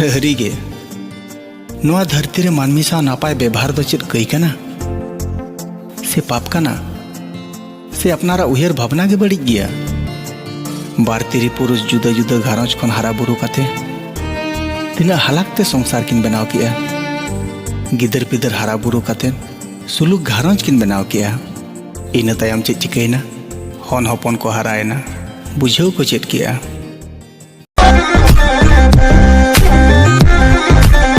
सारीगे नोआ धरती रे मानमी सा नापाय व्यवहार दो चेद कई कना से पाप कना से अपनारा उहेर भावना के बड़ी गया। बार तिरी पुरुष जुदा जुदा घारंज खन हारा बुरु काते तिना हालाकते संसार किन बनाव किया। गिदर पिदर हारा बुरु काते सुलुक घारंज किन बनाव किया। इन तायम चेद चिकैना हन हपन को हारायना बुझाव को चेद किया।